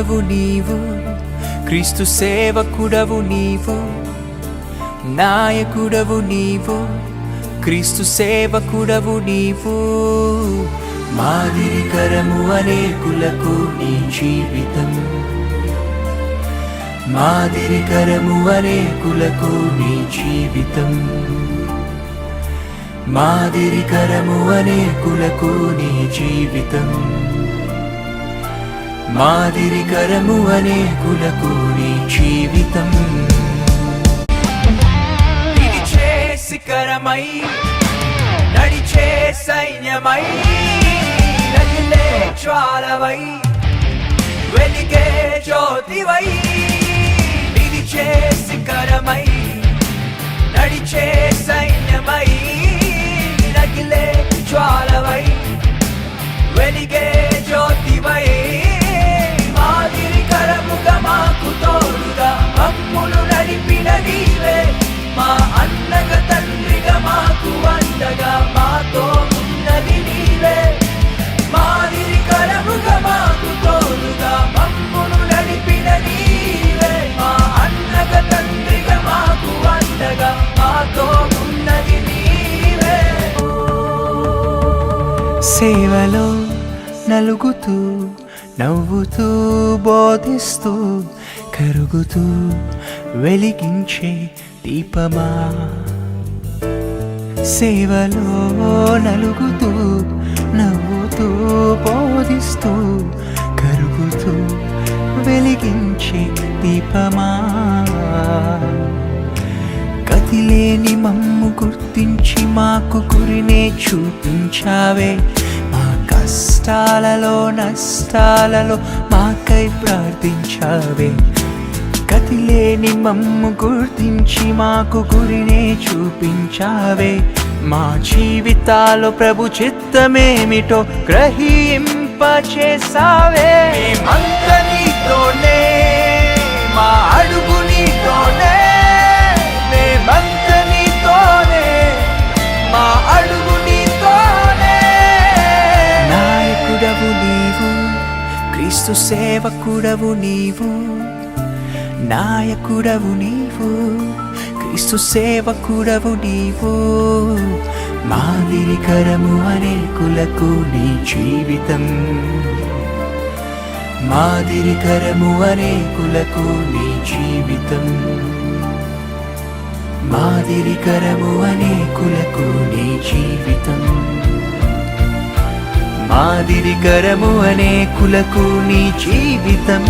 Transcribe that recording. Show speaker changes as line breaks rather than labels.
నాయకుడవు నీవు, క్రీస్తు సేవకుడవు నీవు. నాయకుడవు నీవు, క్రీస్తు సేవకుడవు నీవు. మాదిరికరము అనేకులకు నీ జీవితం, మాదిరికరము అనేకులకు నీ జీవితం. మాదిరికరము అనేకులకు నీ జీవితం, మాదిరికరము అనేకులకు నీ జీవితం. నిలిచే శిఖరమై నడిచే సైన్యమై, రగిలే జ్వాలవై వెలిగే జ్యోతివై. నిలిచే శిఖరమై నడిచే సైన్యమై, రగిలే జ్వాలవై వెలిగే జ్యోతివై. మాదిరికరముగా మాకు తోడుగా మమ్మును నడిపిన నీవే, మా అన్నగా తండ్రిగా మాకు అండగా మాతో ఉన్నది నీవే. మాదిరికరముగా మాకు తోడుగా మమ్మును నడిపిన నీవే, మా అన్నగా తండ్రిగా మాకు అండగా మాతో ఉన్నది నీవే. సేవలో నలుగుతూ నవ్వుతూ బోధిస్తూ కరుగుతూ వెలిగించే దీపమా. సేవలో నలుగుతూ నవ్వుతూ బోధిస్తూ కరుగుతూ వెలిగించే దీపమా. గతిలేని మమ్ము గుర్తించి మాకు గురినే చూపించావే. మా కష్టాలలో నష్టాలలో మాకై ప్రార్థించావే. గతిలేని మమ్ము గుర్తించి మాకు గురినే చూపించావే. మా జీవితాల్లో ప్రభు చిత్తమేమిటో గ్రహింపచేసావే. మేమంతా నీతోనే, మా అడుగు నీతోనే. మేమంతా నీతోనే, మా అడుగు నీతోనే. నాయకుడవు నీవు, క్రీస్తు సేవకుడవు నీవు. నాయకుడవు నీవు, క్రీస్తు సేవకుడవు నీవు. మాదిరికరము అనేకులకు నీ జీవితం, మాదిరికరము అనేకులకు నీ జీవితం. మాదిరికరము అనేకులకు నీ జీవితం, మాదిరికరము అనేకులకు నీ జీవితం.